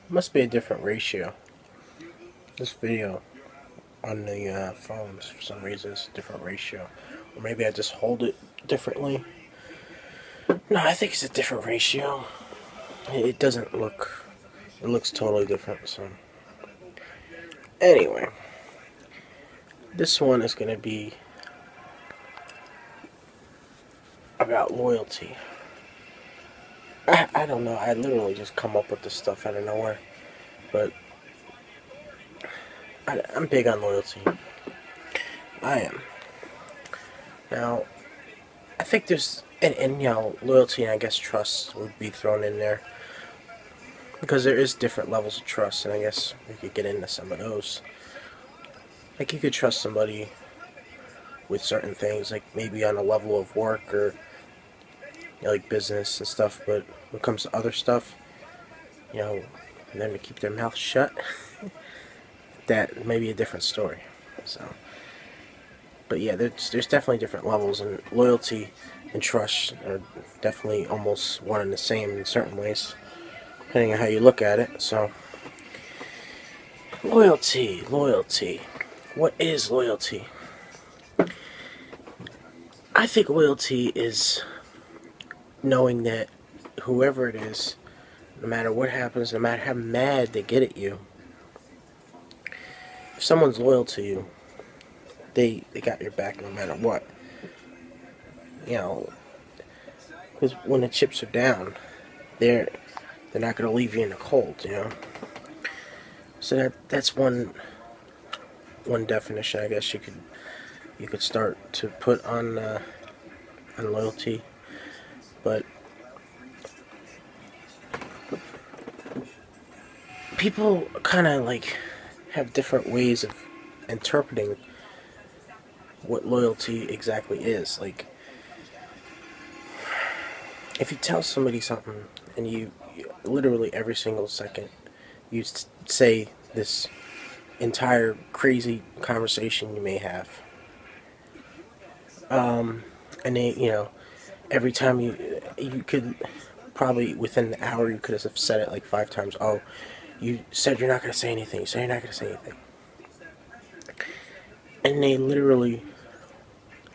Must be a different ratio. This video on the phones, for some reason, is a different ratio. Or maybe I just hold it differently. No, I think it's a different ratio. It doesn't look... It looks totally different, so... Anyway. This one is going to be about loyalty. I don't know. I literally just come up with this stuff out of nowhere. But I'm big on loyalty. I am. Now, I think there's... And you know, loyalty and I guess trust would be thrown in there. Because there is different levels of trust, and I guess we could get into some of those. Like, you could trust somebody with certain things, like maybe on a level of work or you know, like business and stuff, but when it comes to other stuff, you know, them to keep their mouth shut, that may be a different story. So, but yeah, there's definitely different levels, and loyalty and trust are definitely almost one and the same in certain ways, depending on how you look at it. So, loyalty. What is loyalty? I think loyalty is knowing that whoever it is, no matter what happens, no matter how mad they get at you, if someone's loyal to you, they got your back no matter what. You know, because when the chips are down, they're not going to leave you in the cold. You know, so that's one definition I guess you could start to put on loyalty, but people kind of like have different ways of interpreting what loyalty exactly is. Like, if you tell somebody something and you literally every single second you say this entire crazy conversation you may have, and they, you know, every time you could probably within the hour you could have said it like 5 times. Oh, you said you're not going to say anything. You said you're not going to say anything. And they literally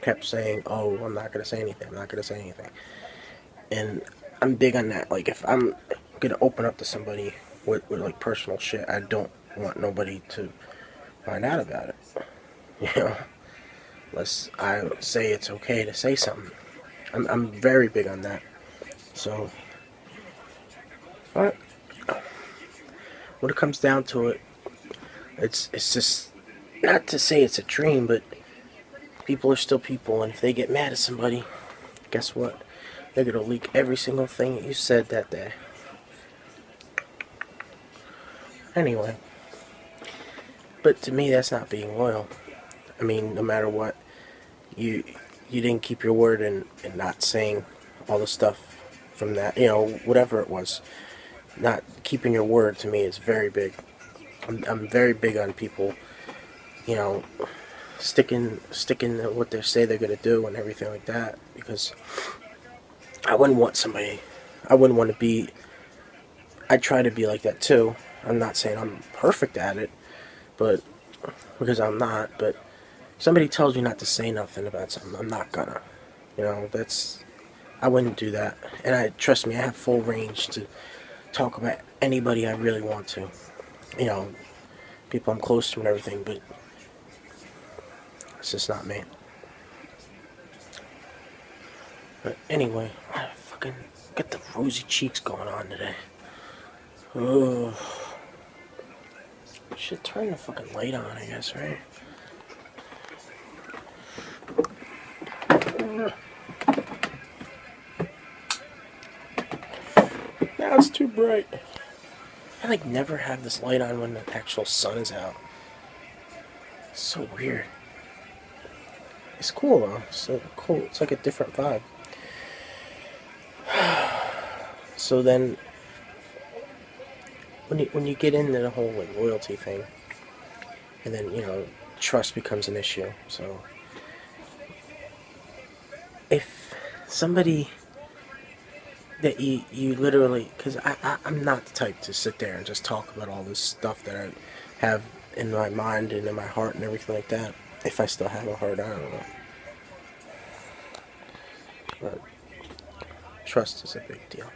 kept saying, oh, I'm not going to say anything. I'm not going to say anything. And I'm big on that. Like, if I'm going to open up to somebody with like personal shit, I don't want nobody to find out about it. You know? Unless I say it's okay to say something. I'm very big on that. So, but when it comes down to it, it's just not to say it's a dream, but people are still people, and if they get mad at somebody, guess what? They're gonna leak every single thing that you said that day. Anyway, but to me, that's not being loyal. I mean, no matter what, you didn't keep your word and not saying all the stuff from that, you know, whatever it was. Not keeping your word to me is very big. I'm very big on people, you know, sticking to what they say they're gonna do and everything like that, because I wouldn't want somebody. I wouldn't want to be. I try to be like that too. I'm not saying I'm perfect at it, but because I'm not. But somebody tells me not to say nothing about something, I'm not gonna. You know, that's... I wouldn't do that. And trust me, I have full range to talk about anybody I really want to. You know, people I'm close to and everything, but it's just not me. But anyway, I fucking got the rosy cheeks going on today. Oh, should turn the fucking light on, I guess, right? Now it's too bright. I like never have this light on when the actual sun is out. It's so weird. It's cool though. It's so cool. It's like a different vibe. So then, when you get into the whole like loyalty thing, and then you know trust becomes an issue. So if somebody that you literally, because I'm not the type to sit there and just talk about all this stuff that I have in my mind and in my heart and everything like that. If I still have a heart, I don't know. But trust is a big deal.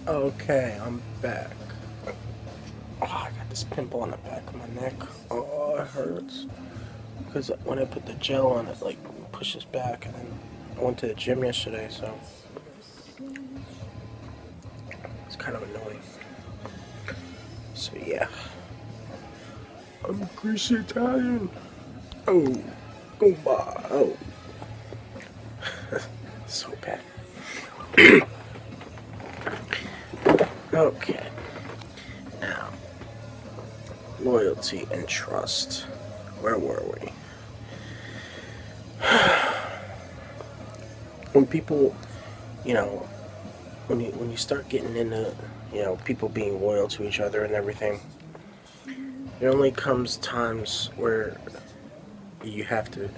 Okay, I'm back. Oh, I got this pimple on the back of my neck. Oh, it hurts. Because when I put the gel on it, like, pushes back. And then I went to the gym yesterday, so it's kind of annoying. So, yeah. I'm greasy Italian. Oh, goodbye. Oh. So bad. Okay. Now, loyalty and trust. Where were we? When people, you know, when you start getting into, people being loyal to each other and everything, there only comes times where you have to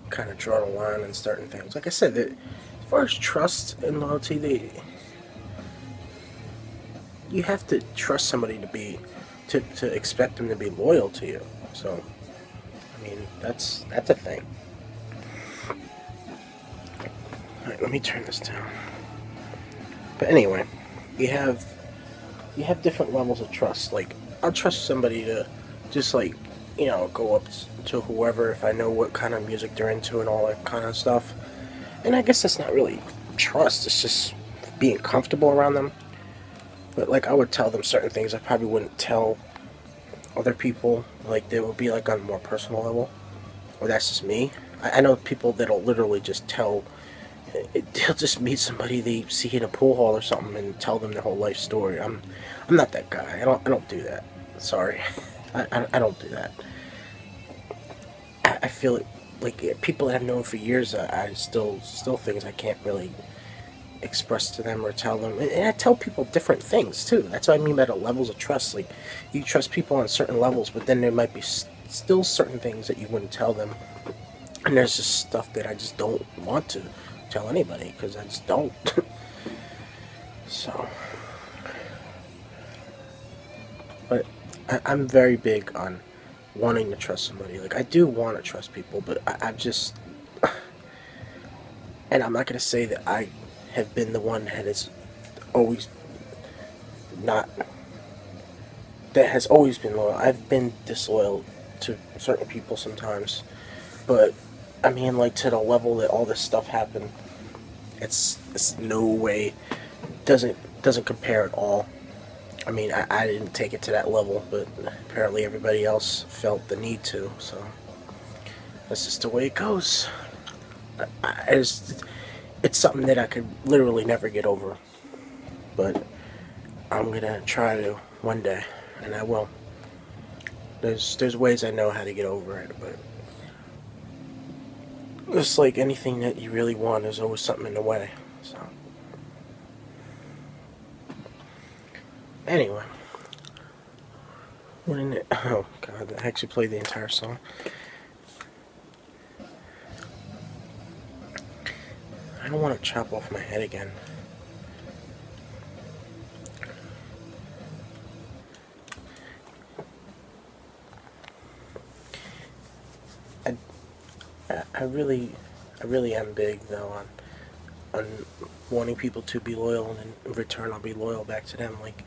kind of draw the line in certain things. Like I said, as far as trust and loyalty, you have to trust somebody to expect them to be loyal to you. So, I mean, that's a thing. Alright, let me turn this down. But anyway, you have different levels of trust. Like, I'll trust somebody to just, like, go up to whoever if I know what kind of music they're into and all that kind of stuff. And I guess that's not really trust, it's just being comfortable around them. But, like, I would tell them certain things I probably wouldn't tell other people. Like, they would be, like, on a more personal level. Or that's just me. I know people that'll literally just they'll just meet somebody they see in a pool hall or something and tell them their whole life story. I'm not that guy. I don't do that. Sorry. I don't do that. I feel like people that I've known for years, I still things I can't really express to them or tell them. And I tell people different things too. That's what I mean by the levels of trust. Like, you trust people on certain levels, but then there might be still certain things that you wouldn't tell them. And there's just stuff that I just don't want to tell anybody because I just don't. So, but I'm very big on wanting to trust somebody. Like, I do want to trust people, but I've just, and I'm not gonna say that I have been the one that has always not, that has always been loyal. I've been disloyal to certain people sometimes, but I mean, like, to the level that all this stuff happened, it's no way, doesn't compare at all. I mean, I didn't take it to that level, but apparently everybody else felt the need to, so that's just the way it goes. It's something that I could literally never get over, but I'm gonna try to one day, and I will. There's ways I know how to get over it, but just like anything that you really want, there's always something in the way. So, anyway, oh god, I actually played the entire song. I don't want to chop off my head again. I really am big though on wanting people to be loyal, and in return I'll be loyal back to them. Like,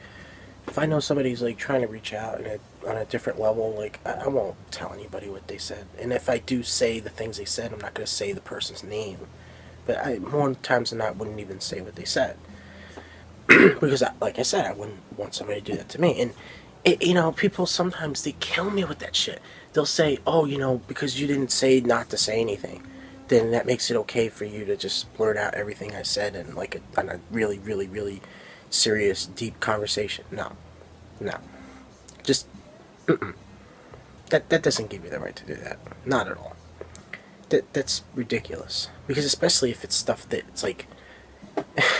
if I know somebody's like trying to reach out on a different level, like, I won't tell anybody what they said. And if I do say the things they said, I'm not going to say the person's name. But more times than not, I wouldn't even say what they said. Because, like I said, I wouldn't want somebody to do that to me. And, people sometimes, they kill me with that shit. They'll say, oh, because you didn't say not to say anything, then that makes it okay for you to just blurt out everything I said in, like, on a really, really, really serious, deep conversation. No. Just, that doesn't give you the right to do that. Not at all. That's ridiculous. Because especially if it's stuff that's like,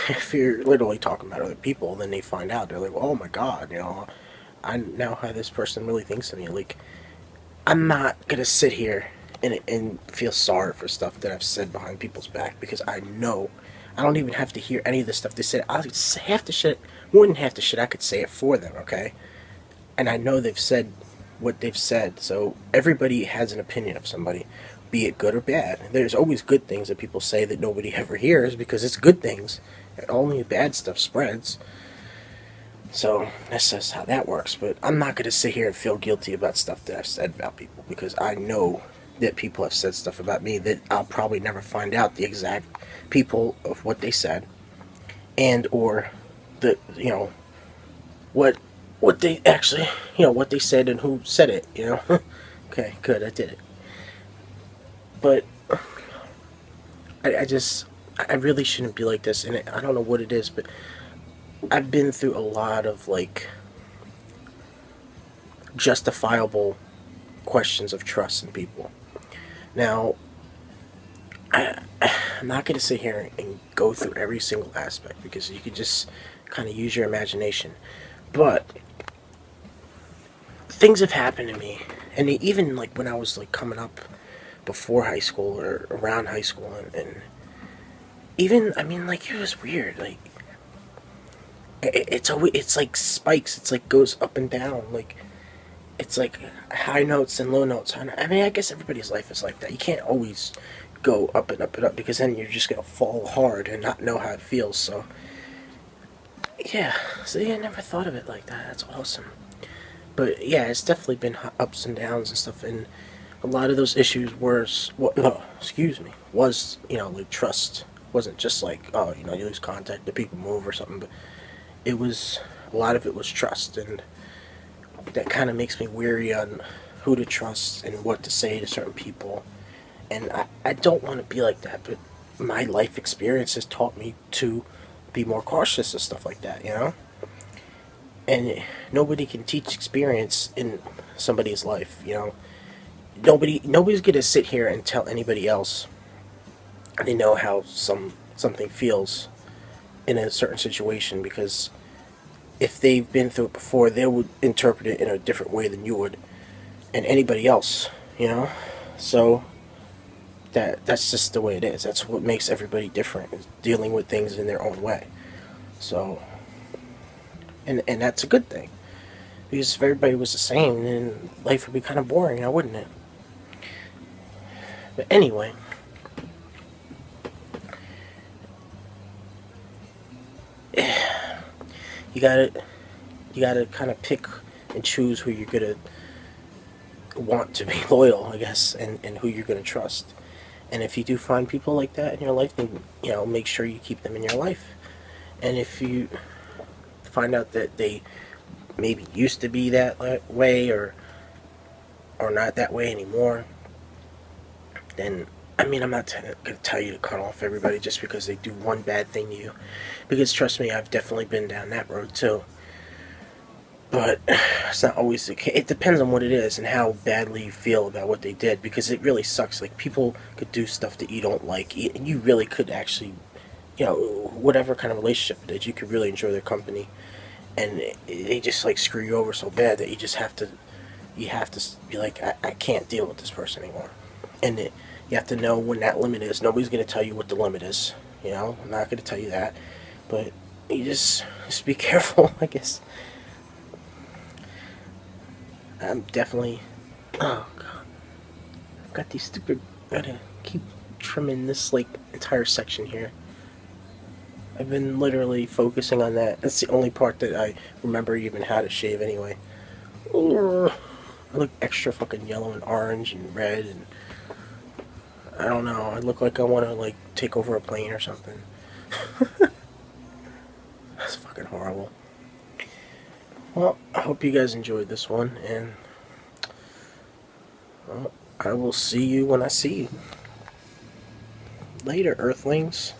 if you're literally talking about other people, then they find out, they're like, oh my god, I know how this person really thinks of me. Like, I'm not gonna sit here and feel sorry for stuff that I've said behind people's back, because I know I don't even have to hear any of the stuff they said. Half the shit, more than half the shit, I could say it for them, okay? And I know they've said what they've said, so everybody has an opinion of somebody, be it good or bad. There's always good things that people say that nobody ever hears because it's good things. Only bad stuff spreads. So that's just how that works. But I'm not going to sit here and feel guilty about stuff that I've said about people, because I know that people have said stuff about me that I'll probably never find out the exact people of what they said, and or the what they actually what they said and who said it. Okay, good, I did it. But I really shouldn't be like this, and I don't know what it is, but I've been through a lot of like justifiable questions of trust in people. Now, I'm not going to sit here and go through every single aspect, because you could just kind of use your imagination. But things have happened to me, and even like when I was like coming up before high school or around high school, and even, I mean, like, it was weird. Like, it's like spikes. It's like goes up and down. Like, it's like high notes and low notes. I mean, I guess everybody's life is like that. You can't always go up and up and up, because then you're just gonna fall hard and not know how it feels. So yeah, see, I never thought of it like that. That's awesome. But yeah, it's definitely been ups and downs and stuff, and a lot of those issues was like trust. Wasn't just like, oh, you lose contact, the people move or something, but it was, a lot of it was trust, and that kind of makes me weary on who to trust and what to say to certain people. And I don't want to be like that, but my life experience has taught me to be more cautious of stuff like that, And nobody can teach experience in somebody's life, Nobody's gonna sit here and tell anybody else they know how something feels in a certain situation, because if they've been through it before, they would interpret it in a different way than you would, and anybody else, So that's just the way it is. That's what makes everybody different, is dealing with things in their own way. So, and that's a good thing, because if everybody was the same, then life would be kind of boring, now wouldn't it? But anyway, you gotta kind of pick and choose who you're gonna want to be loyal, I guess, and who you're gonna trust. And if you do find people like that in your life, then make sure you keep them in your life. And if you find out that they maybe used to be that way, or not that way anymore, then, I mean, I'm not going to tell you to cut off everybody just because they do one bad thing to you. Because trust me, I've definitely been down that road too. But it's not always the case. It depends on what it is and how badly you feel about what they did, because it really sucks. Like, people could do stuff that you don't like, and you really could actually, whatever kind of relationship it is, you could really enjoy their company. And they just, like, screw you over so bad that you have to be like, I can't deal with this person anymore. And you have to know when that limit is. Nobody's going to tell you what the limit is. I'm not going to tell you that. But you just be careful, I guess. I'm definitely... Oh, God. I've got these stupid... I gotta keep trimming this, like, entire section here. I've been literally focusing on that. That's the only part that I remember even how to shave anyway. I look extra fucking yellow and orange and red, and I don't know. I look like I want to, like, take over a plane or something. That's fucking horrible. Well, I hope you guys enjoyed this one, and well, I will see you when I see you. Later, Earthlings.